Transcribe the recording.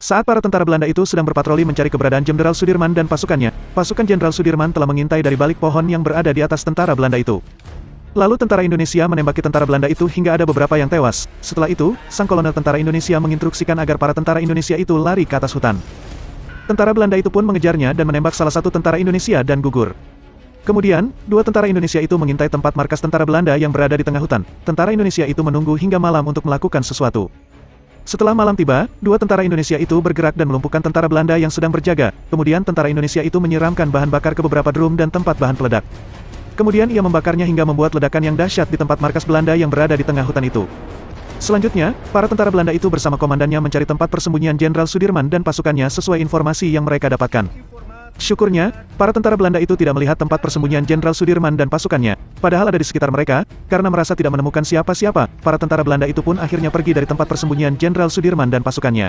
Saat para tentara Belanda itu sedang berpatroli mencari keberadaan Jenderal Sudirman dan pasukannya, pasukan Jenderal Sudirman telah mengintai dari balik pohon yang berada di atas tentara Belanda itu. Lalu tentara Indonesia menembaki tentara Belanda itu hingga ada beberapa yang tewas. Setelah itu, sang kolonel tentara Indonesia menginstruksikan agar para tentara Indonesia itu lari ke atas hutan. Tentara Belanda itu pun mengejarnya dan menembak salah satu tentara Indonesia dan gugur. Kemudian, dua tentara Indonesia itu mengintai tempat markas tentara Belanda yang berada di tengah hutan. Tentara Indonesia itu menunggu hingga malam untuk melakukan sesuatu. Setelah malam tiba, dua tentara Indonesia itu bergerak dan melumpuhkan tentara Belanda yang sedang berjaga. Kemudian tentara Indonesia itu menyiramkan bahan bakar ke beberapa drum dan tempat bahan peledak. Kemudian ia membakarnya hingga membuat ledakan yang dahsyat di tempat markas Belanda yang berada di tengah hutan itu. Selanjutnya, para tentara Belanda itu bersama komandannya mencari tempat persembunyian Jenderal Sudirman dan pasukannya sesuai informasi yang mereka dapatkan. Syukurnya, para tentara Belanda itu tidak melihat tempat persembunyian Jenderal Sudirman dan pasukannya, padahal ada di sekitar mereka. Karena merasa tidak menemukan siapa-siapa, para tentara Belanda itu pun akhirnya pergi dari tempat persembunyian Jenderal Sudirman dan pasukannya.